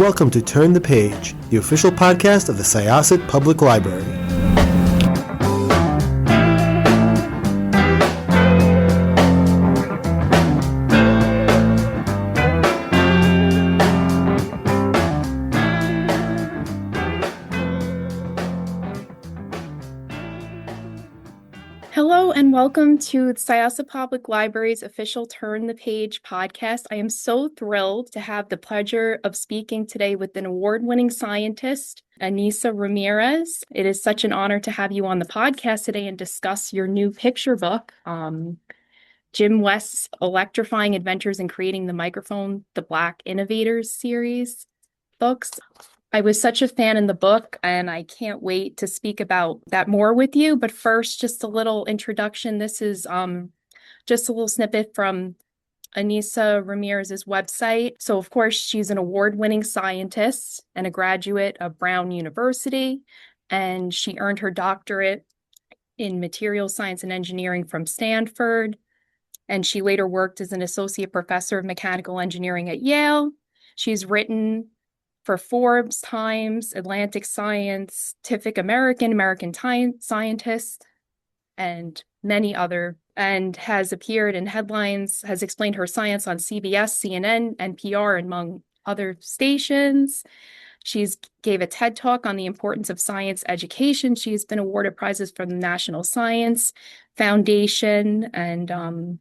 welcome to Turn the Page, the official podcast of the Syosset Public Library. Hello and welcome to the Syosset Public Library's official Turn the Page podcast. I am so thrilled to have the pleasure of speaking today with an award-winning scientist, Ainissa Ramirez. It is such an honor to have you on the podcast today and discuss your new picture book, Jim West's Electrifying Adventures in Creating the Microphone, the Black Innovators series books. I was such a fan in the book, and I can't wait to speak about that more with you. But first, just a little introduction. This is just a little snippet from Ainissa Ramirez's website. So, of course, she's an award-winning scientist and a graduate of Brown University, and she earned her doctorate in materials science and engineering from Stanford. And she later worked as an associate professor of mechanical engineering at Yale. She's written for Forbes, Times, Atlantic Scientific American, American Scientist, and many other, and has appeared in headlines, has explained her science on CBS, CNN, NPR, among other stations. She's gave a TED Talk on the importance of science education. She's been awarded prizes from the National Science Foundation, and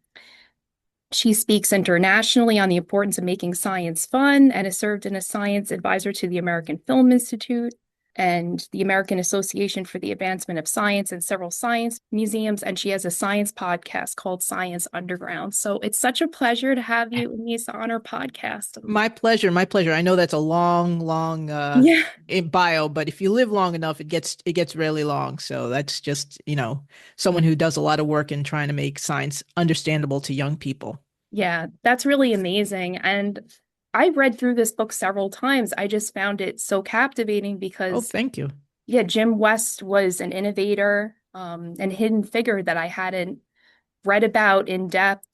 she speaks internationally on the importance of making science fun and has served as a science advisor to the American Film Institute and the American Association for the Advancement of Science and several science museums. And she has a science podcast called Science Underground. So it's such a pleasure to have you, Ainissa, on our podcast. My pleasure. My pleasure. I know that's a long bio, but if you live long enough, it gets really long. So that's just, someone who does a lot of work in trying to make science understandable to young people. Yeah, that's really amazing. And I read through this book several times. I just found it so captivating because Oh, thank you. Yeah, Jim West was an innovator and hidden figure that I hadn't read about in depth,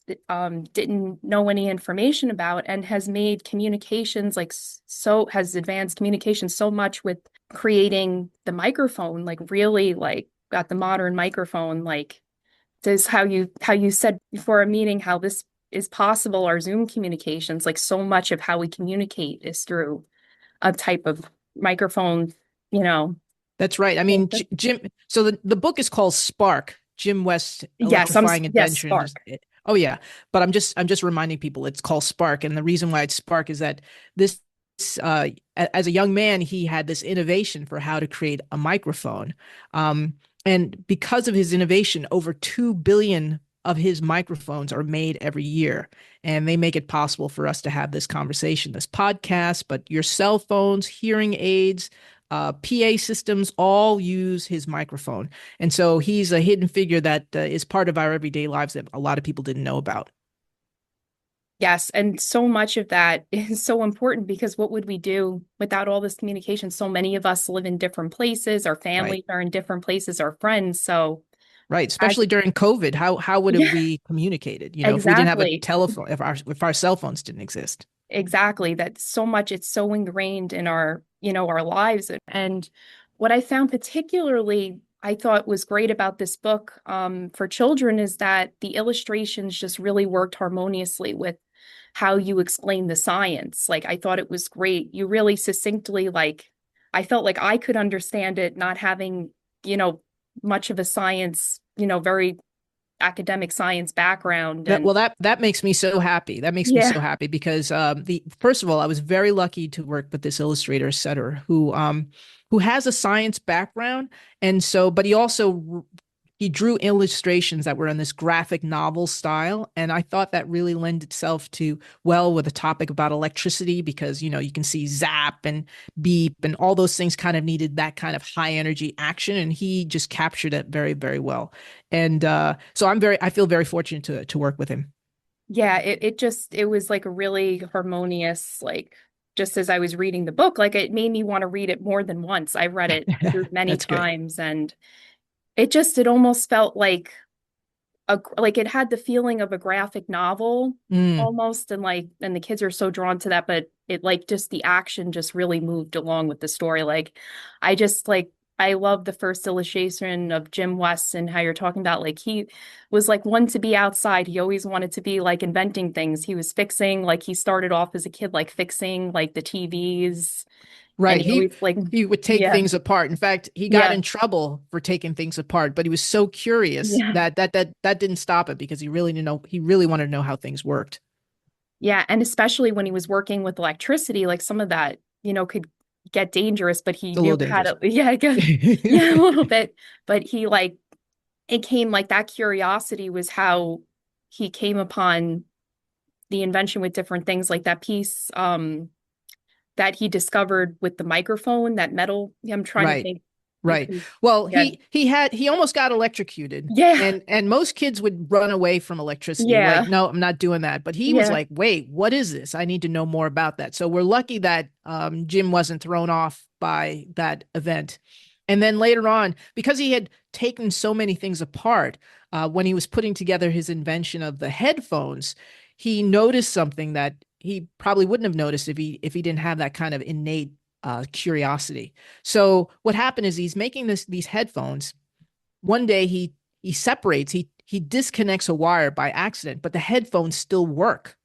didn't know any information about, and has made communications has advanced communication so much with creating the microphone, really got the modern microphone, this how you said before a meeting how this is possible, our Zoom communications, so much of how we communicate is through a type of microphone, That's right. I mean, Jim, so the book is called Spark, Jim West Electrifying Adventures. Yes, Spark. Oh yeah. But I'm just reminding people it's called Spark. And the reason why it's Spark is that this as a young man, he had this innovation for how to create a microphone. And because of his innovation, over 2 billion of his microphones are made every year, and they make it possible for us to have this conversation, this podcast, but your cell phones, hearing aids, PA systems all use his microphone. And so he's a hidden figure that is part of our everyday lives that a lot of people didn't know about. Yes, and so much of that is so important because what would we do without all this communication? So many of us live in different places, our families are in different places, our friends, so right, especially during COVID, how would we communicated? Exactly. If we didn't have a telephone, if our cell phones didn't exist. Exactly. That's so much. It's so ingrained in our lives. And what I found particularly, I thought was great about this book for children is that the illustrations just really worked harmoniously with how you explain the science. I thought it was great. You really succinctly, I felt like I could understand it, not having, much of a science, very academic science background. That makes me so happy. That makes me so happy because first of all, I was very lucky to work with this illustrator Sutter who has a science background, and so but he drew illustrations that were in this graphic novel style, and I thought that really lent itself to with a topic about electricity because you can see zap and beep and all those things kind of needed that kind of high energy action, and he just captured it very, very well. And so I feel very fortunate to work with him. Yeah, it was a really harmonious, just as I was reading the book, it made me want to read it more than once. I read it through many times, and it almost felt like like it had the feeling of a graphic novel Mm, almost, and like, and the kids are so drawn to that, but it like just the action just really moved along with the story. Like I just like I love the first illustration of Jim West and how you're talking about like he was like one to be outside. He always wanted to be like inventing things. He was fixing, like he started off as a kid like fixing like the TVs, and right. he always like He would take yeah, things apart. In fact, he got yeah, in trouble for taking things apart, but he was so curious yeah. that that didn't stop it because he really didn't know, he really wanted to know how things worked. Yeah, and especially when he was working with electricity, like some of that, could get dangerous, but he It's a little knew how dangerous. to, yeah, yeah, a little bit. But he like it came like that curiosity was how he came upon the invention with different things, like that piece that he discovered with the microphone, that metal. I'm trying to Right. think Right. because Well, yeah, he almost got electrocuted, yeah, and most kids would run away from electricity. Like, yeah, no, I'm not doing that. But he was yeah, like, wait, what is this? I need to know more about that. So we're lucky that Jim wasn't thrown off by that event. And then later on, because he had taken so many things apart, when he was putting together his invention of the headphones, he noticed something that he probably wouldn't have noticed if he didn't have that kind of innate curiosity. So what happened is he's making these headphones. One day he separates, he disconnects a wire by accident, but the headphones still work.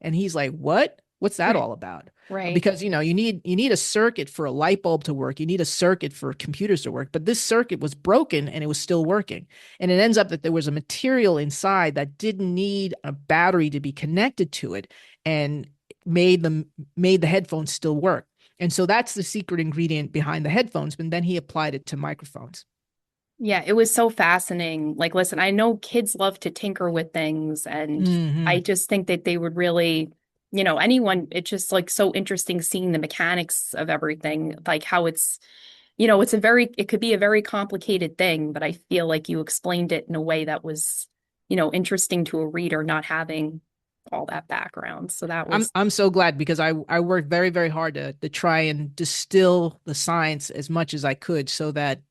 And he's like, "What? What's that all about?" right. Because you need a circuit for a light bulb to work. You need a circuit for computers to work. But this circuit was broken and it was still working. And it ends up that there was a material inside that didn't need a battery to be connected to it and made the headphones still work. And so that's the secret ingredient behind the headphones. But then he applied it to microphones. Yeah, it was so fascinating. Like, listen, I know kids love to tinker with things, and I Hmm. just think that they would really, anyone, it's just like so interesting seeing the mechanics of everything, like how it could be a very complicated thing, but I feel like you explained it in a way that was, interesting to a reader not having all that background. So that was, I'm so glad because I worked very, very hard to try and distill the science as much as I could so that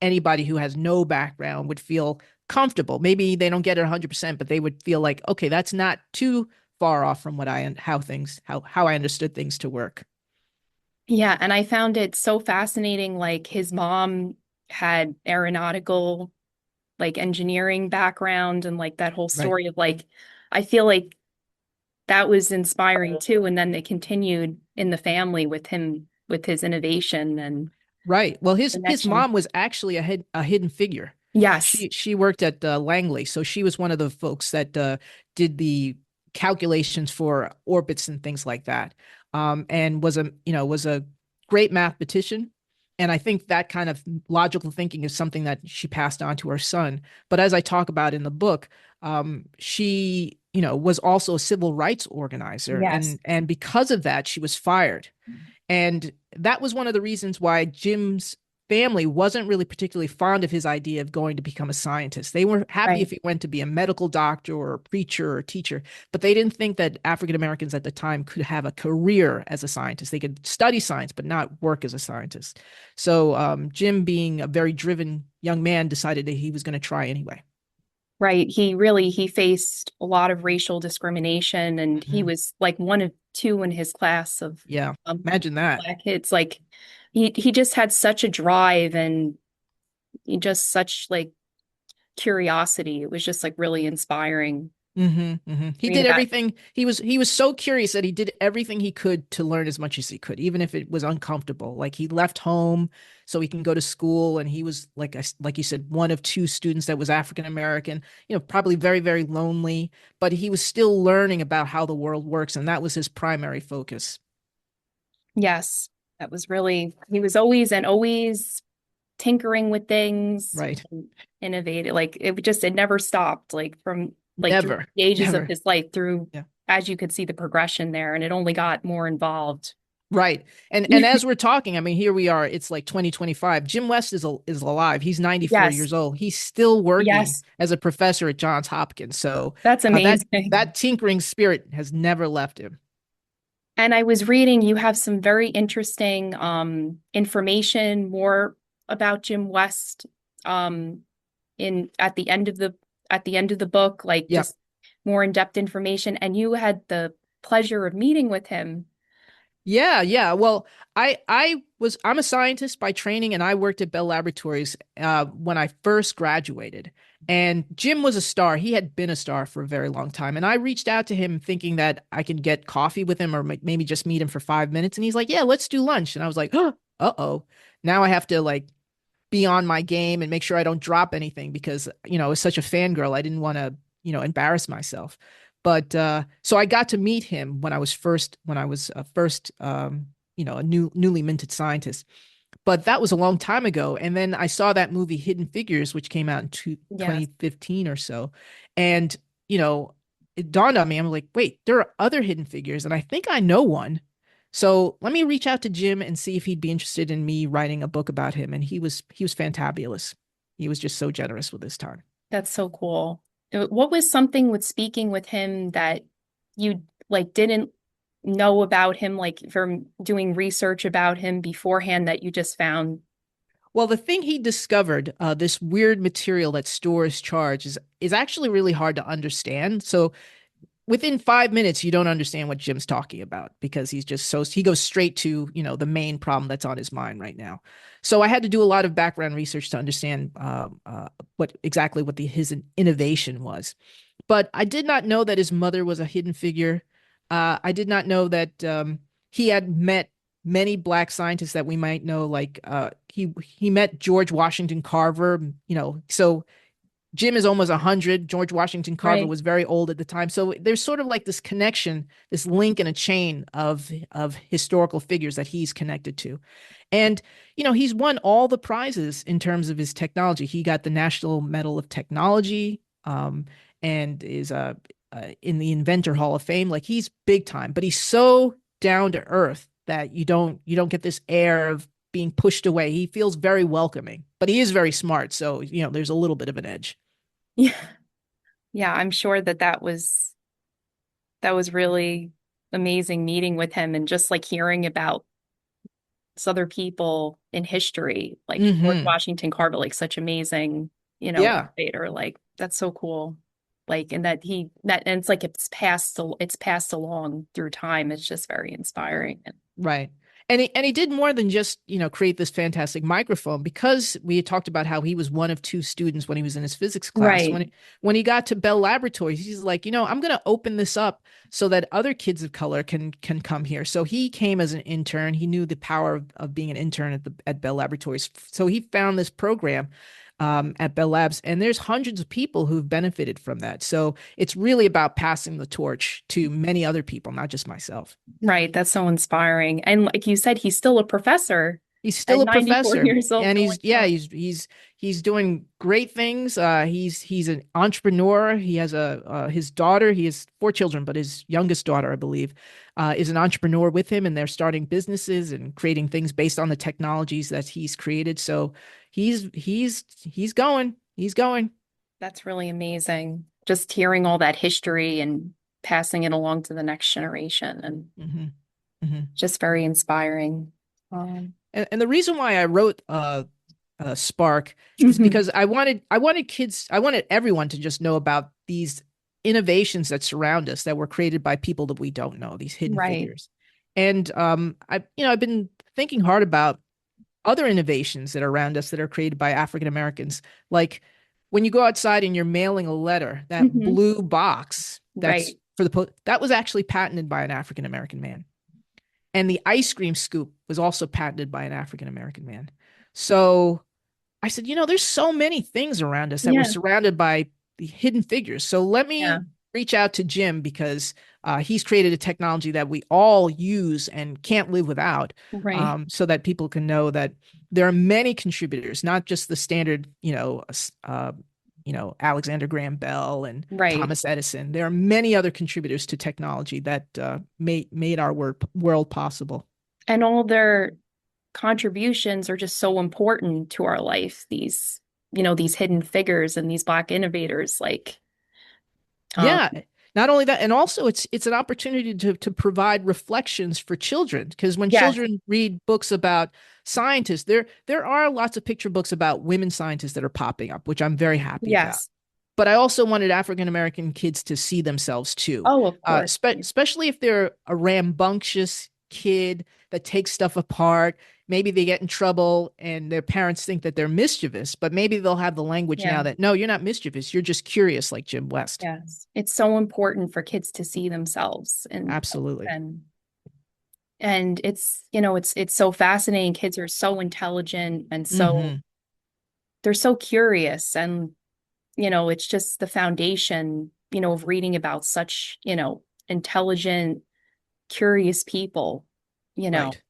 anybody who has no background would feel comfortable. Maybe they don't get it 100%, but they would feel like, okay, that's not too far off from what how I understood things to work. yeah. And I found it so fascinating. Like his mom had aeronautical like engineering background and like that whole Right. story of like I feel like that was inspiring too. And then they continued in the family with him with his innovation and Right. Well, his connection. mom was actually a hidden figure. Yes, She worked at Langley, so she was one of the folks that did the calculations for orbits and things like that, and was a great mathematician. And I think that kind of logical thinking is something that she passed on to her son. But as I talk about in the book, she was also a civil rights organizer, yes, and because of that, she was fired. And that was one of the reasons why Jim's family wasn't really particularly fond of his idea of going to become a scientist. They were happy right. if he went to be a medical doctor or a preacher or a teacher, but they didn't think that African Americans at the time could have a career as a scientist. They could study science, but not work as a scientist. So Jim, being a very driven young man, decided that he was going to try anyway. Right. He faced a lot of racial discrimination and he Mhm. was like one of two in his class of Yeah, um, imagine that. Black kids. Like he just had such a drive and he just such like curiosity. It was just like really inspiring He reading did about. everything. He was so curious that he did everything he could to learn as much as he could, even if it was uncomfortable. Like he left home so he can go to school, and he was like you said, one of two students that was African American. Probably very, very lonely, but he was still learning about how the world works, and that was his primary focus. Yes, that was really, he was always tinkering with things, Right? and innovative. Like it never stopped, like from like through Never, the ages of never. his life through, Yeah. as you could see the progression there, and it only got more involved. Right. And as we're talking, I mean, here we are, it's like 2025. Jim West is alive. He's 94 Yes, years old. He's still working yes, as a professor at Johns Hopkins. So that's amazing. that tinkering spirit has never left him. And I was reading, you have some very interesting information more about Jim West um in at the end of the at the end of the book, like Yep. just more in-depth information. And you had the pleasure of meeting with him. Yeah, yeah. Well, I'm a scientist by training, and I worked at Bell Laboratories when I first graduated. And Jim was a star. He had been a star for a very long time. And I reached out to him thinking that I could get coffee with him or maybe just meet him for 5 minutes. And he's like, "Yeah, let's do lunch." And I was like, "Oh, uh-oh. Now I have to like be on my game and make sure I don't drop anything because, I was such a fangirl. I didn't want to, embarrass myself." But so I got to meet him when I was first, a newly minted scientist. But that was a long time ago. And then I saw that movie Hidden Figures, which came out in Yes. 2015 or so. And, it dawned on me, I'm like, wait, there are other hidden figures, and I think I know one. So let me reach out to Jim and see if he'd be interested in me writing a book about him. And he was fantabulous. He was just so generous with his time. That's so cool. What was something with speaking with him that you like didn't know about him, like from doing research about him beforehand that you just found? Well, the thing he discovered, this weird material that stores charge, is actually really hard to understand. So within 5 minutes, you don't understand what Jim's talking about because he goes straight to, the main problem that's on his mind right now. So I had to do a lot of background research to understand what his innovation was. But I did not know that his mother was a hidden figure. I did not know that he had met many black scientists that we might know, like he met George Washington Carver, so Jim is almost 100. George Washington Carver Right. was very old at the time. So there's sort of like this connection, this link in a chain of historical figures that he's connected to. And, he's won all the prizes in terms of his technology. He got the National Medal of Technology, and is in the Inventor Hall of Fame. Like, he's big time, but he's so down to earth that you don't get this air of being pushed away. He feels very welcoming, but he is very smart. So, there's a little bit of an edge. Yeah. Yeah, I'm sure that was really amazing meeting with him and just like hearing about other people in history, like George Hmm. Washington Carver, like such amazing, Yeah. innovator. Like that's so cool. Like and that and it's like it's passed along through time. It's just very inspiring. Right. And he did more than just, create this fantastic microphone, because we had talked about how he was one of two students when he was in his physics class. Right. When he got to Bell Laboratories, he's like, I'm going to open this up so that other kids of color can come here. So he came as an intern. He knew the power of being an intern at Bell Laboratories. So he found this program at Bell Labs, and there's hundreds of people who've benefited from that. So it's really about passing the torch to many other people, not just myself. Right. That's so inspiring. And like you said, he's still a professor He's at still a 94 professor, years old and going yeah, on. he's doing great things. He's an entrepreneur. He has his daughter. He has four children, but his youngest daughter, I believe, is an entrepreneur with him, and they're starting businesses and creating things based on the technologies that he's created. So he's going. He's going. That's really amazing. Just hearing all that history and passing it along to the next generation and Hmm. Hmm. just very inspiring. Um, And the reason why I wrote Spark is because I wanted everyone to just know about these innovations that surround us that were created by people that we don't know, these hidden Right. figures. And I've been thinking hard about other innovations that are around us that are created by African Americans. Like when you go outside and you're mailing a letter, that Mhm. blue box that's Right. for that was actually patented by an African American man. And the ice cream scoop was also patented by an African American man. So I said, there's so many things around us that we're Yeah. surrounded by the hidden figures. So let Yeah. me reach out to Jim, because he's created a technology that we all use and can't live without, Right. so that people can know that there are many contributors, not just the standard, Alexander Graham Bell and Right. Thomas Edison. There are many other contributors to technology that made our world possible. And all their contributions are just so important to our life. These hidden figures and these Black innovators, like, um, Yeah, not only that, and also it's an opportunity to provide reflections for children, because when yes, children read books about scientists, there are lots of picture books about women scientists that are popping up, which I'm very happy about. yes. but I also wanted African American kids to see themselves too, Oh, of course. especially if they're a rambunctious kid that takes stuff apart. Maybe they get in trouble and their parents think that they're mischievous, but maybe they'll have the language Yeah. now that no, you're not mischievous. You're just curious, like Jim West. Yes. It's so important for kids to see themselves Absolutely. and and it's so fascinating. Kids are so intelligent and so Hmm. they're so curious and it's just the foundation, of reading about such, intelligent, curious people, you know, Right.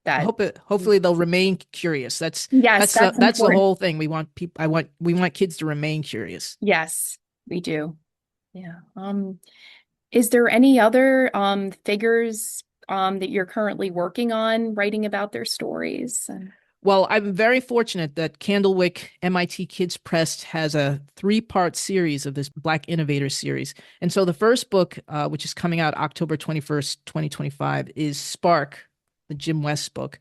I that hope it. Hopefully, they'll remain curious. That's yes, that's the that's that's the important. whole thing. We want kids to remain curious. Yes, we do. Yeah. Is there any other figures that you're currently working on writing about their stories? Well, I'm very fortunate that Candlewick MIT Kids Press has a three-part series of this Black Innovator series. And so the first book, which is coming out October 21st, 2025, is Spark, the Jim West book.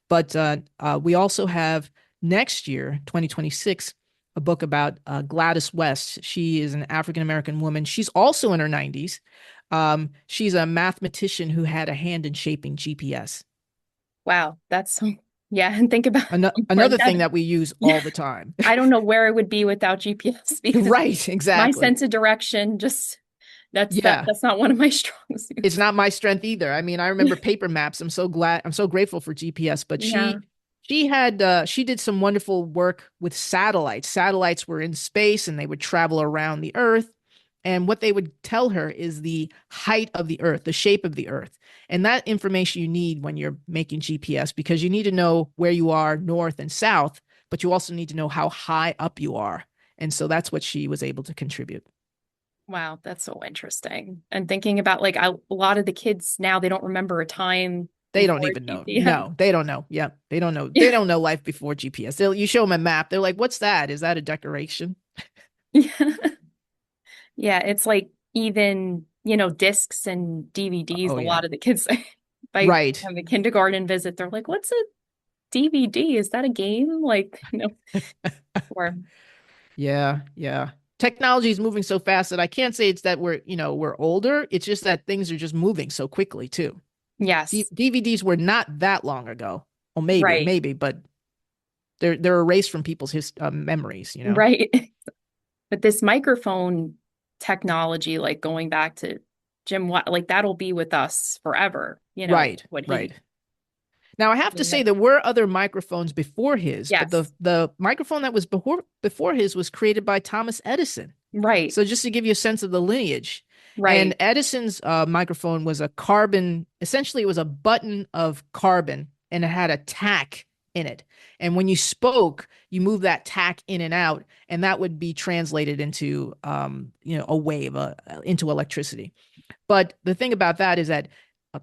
But we also have next year, 2026, a book about Gladys West. She is an African American woman. She's also in her 90s. She's a mathematician who had a hand in shaping GPS. Wow, yeah, and think about Another thing that. that we use Yeah, all the time. I don't know where I would be without GPS because Right, my exactly. sense of direction just Yeah, that's not one of my strong it's suits. not my strength either. I mean, I remember paper maps. I'm so grateful for GPS, but Yeah, she did some wonderful work with satellites. Satellites were in space and they would travel around the Earth. And what they would tell her is the height of the Earth, the shape of the Earth. And that information you need when you're making GPS because you need to know where you are north and south, but you also need to know how high up you are. And so that's what she was able to contribute. wow, that's so interesting. And thinking about like a lot of the kids now, they don't remember a time They don't before even know. GPS. No, they don't know. Yeah, they don't know. They Yeah, don't know life before GPS. You show them a map. They're like, "What's that? Is that a decoration?" yeah, yeah. It's like even discs and DVDs. Oh A yeah. lot of the kids, if I Right. have a kindergarten visit, they're like, "What's a DVD? Is that a game?" Like, or Yeah, yeah. Technology is moving so fast that I can't say it's that we're older. It's just that things are just moving so quickly too. yes, DVDs were not that long ago. Well, right, maybe, but they're erased from people's memories. right. But this microphone technology, like going back to Jim Watt, like that'll be with us forever, Right, what he, right. Now I have to say there were other microphones before his, but the yes, the microphone that was before his was created by Thomas Edison. right, So just to give you a sense of the lineage, and right, Edison's microphone was essentially it was a button of carbon, and it had a tack in it. And when you spoke, you move that tack in and out, and that would be translated into a wave, into electricity. But the thing about that is that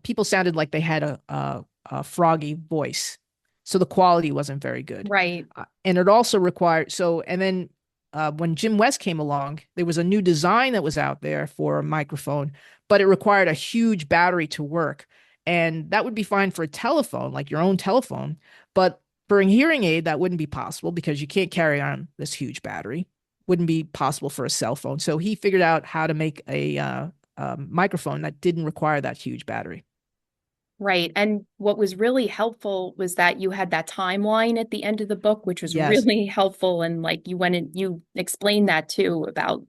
people sounded like they had a froggy voice. So the quality wasn't very good. right, And it also required, and then when Jim West came along, there was a new design that was out there for a microphone, but it required a huge battery to work. And that would be fine for a telephone, like your own telephone. But for a hearing aid, that wouldn't be possible because you can't carry on this huge battery. Wouldn't be possible for a cell phone. So he figured out how to make a microphone that didn't require that huge battery. right. And what was really helpful was that you had that timeline at the end of the book, which was Yes. really helpful. And like you went and you explained that too about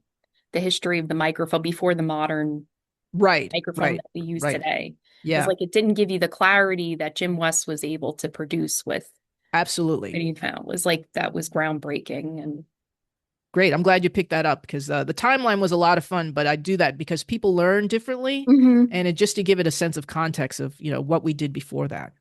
the history of the microphone before the modern Right, microphone right, that we use right. today. Because Yeah, like it didn't give you the clarity that Jim West was able to produce with what absolutely. he found. It was like that was groundbreaking and Great. I'm glad you picked that up because the timeline was a lot of fun, but I do that because people learn differently mhm. and it just to give it a sense of context of, what we did before that.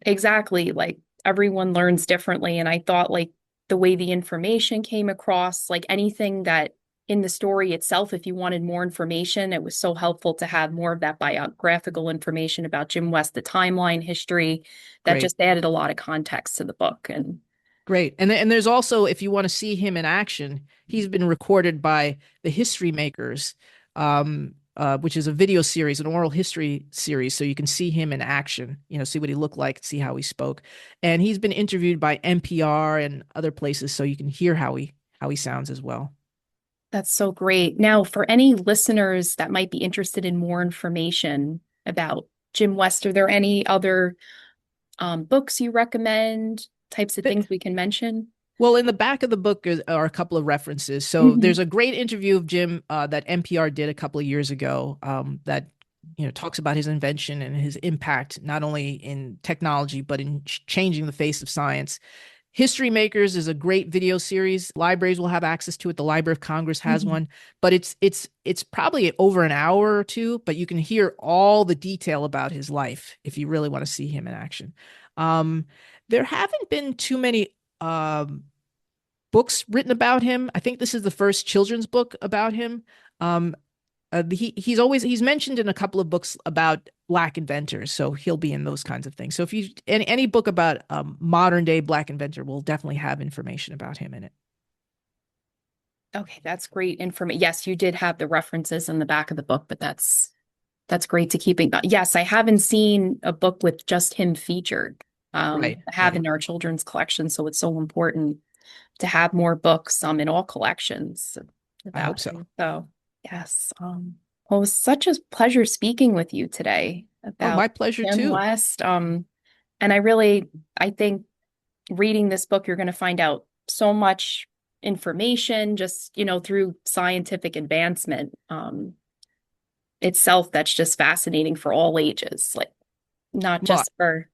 Exactly. Like everyone learns differently. And I thought like the way the information came across, like anything that in the story itself, if you wanted more information, it was so helpful to have more of that biographical information about Jim West, the timeline history that Great. just added a lot of context to the book. And Great. And there's also, if you want to see him in action, he's been recorded by the History Makers, which is a video series, an oral history series. So you can see him in action, see what he looked like, see how he spoke. And he's been interviewed by NPR and other places. So you can hear how he sounds as well. That's so great. Now, for any listeners that might be interested in more information about Jim West, are there any other books you recommend, types of things we can mention? Well, in the back of the book are a couple of references. So Mhm. there's a great interview of Jim that NPR did a couple of years ago that talks about his invention and his impact not only in technology but in changing the face of science. History Makers is a great video series. Libraries will have access to it. The Library of Congress has Mhm. one, but it's probably over an hour or two, but you can hear all the detail about his life if you really want to see him in action. Um, there haven't been too many books written about him. I think this is the first children's book about him. Um, he's mentioned in a couple of books about Black inventors, so he'll be in those kinds of things. So if you any book about modern day Black inventor will definitely have information about him in it. Okay, that's great information. Yes, you did have the references in the back of the book, but that's great to keep it. Yes, I haven't seen a book with just him featured. Right, I have right. in our children's collection, so it's so important to have more books in all collections I hope about so. him. So yes. Well, it was such a pleasure speaking with you today Oh, about my pleasure Jim too. West. And I think reading this book, you're going to find out so much information just, through scientific advancement itself that's just fascinating for all ages, like not Well, just for,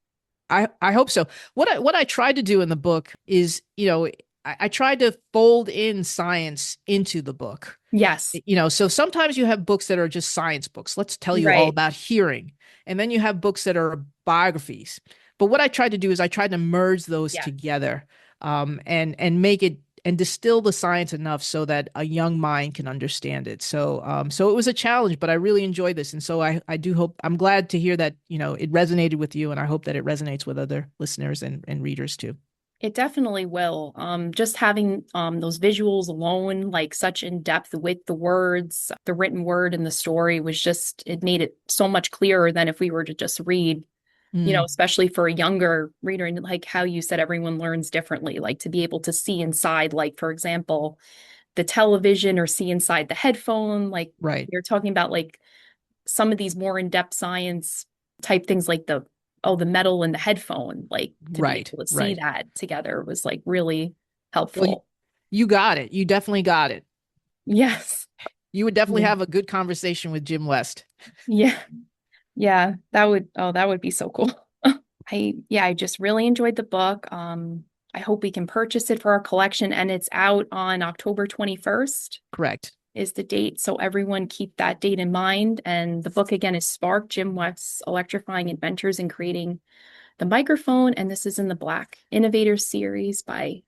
I hope so. What I tried to do in the book is, I tried to fold in science into the book. yes, So sometimes you have books that are just science books. Let's tell you all right. about hearing. And then you have books that are biographies. But what I tried to do is I tried to merge those Yeah. together, and make it and distill the science enough so that a young mind can understand it. So it was a challenge, but I really enjoyed this. And so I do hope I'm glad to hear that, it resonated with you, and I hope that it resonates with other listeners and readers too. It definitely will. Just having those visuals alone, like such in depth with the words, the written word and the story it made it so much clearer than if we were to just read, Mm, especially for a younger reader. And like how you said, everyone learns differently, like to be able to see inside, like, for example, the television or see inside the headphone. Like right, you're talking about like some of these more in-depth science type things like the metal in the headphone, like to be right, able to see right. that together was like really Well, helpful. you got it. You definitely got it. Yes. You would definitely Yeah. have a good conversation with Jim West. Yeah. Yeah. That would be so cool. I just really enjoyed the book. I hope we can purchase it for our collection, and it's out on October 21st Correct. is the date. So everyone keep that date in mind. And the book again is Spark, Jim West's Electrifying Adventures in Creating the Microphone. And this is in the Black Innovators series by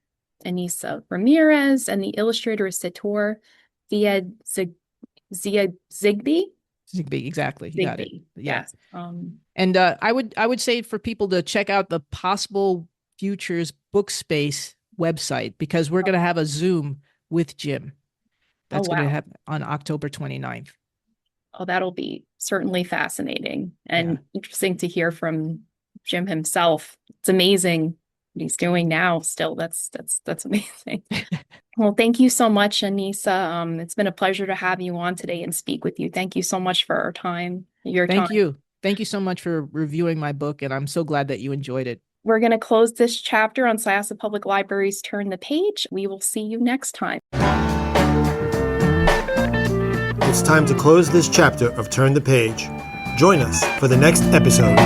Ainissa Ramirez. And the illustrator is Sator Zia Zigby. Zigbee, exactly. You got it. Zigby. Yeah. Yes. And I would say for people to check out the Possible Futures Book Space website, because we're going to have a Zoom with Jim. Oh, That's going to wow. happen on October 29th. Oh, that'll be certainly fascinating Yeah. and interesting to hear from Jim himself. It's amazing what he's doing now still. That's amazing. Well, thank you so much, Ainissa. It's been a pleasure to have you on today and speak with you. Thank you so much for your time. Thank you. Thank you so much for reviewing my book, and I'm so glad that you enjoyed it. We're going to close this chapter on Syosset Public Library's Turn the Page. We will see you next time. It's time to close this chapter of Turn the Page. Join us for the next episode.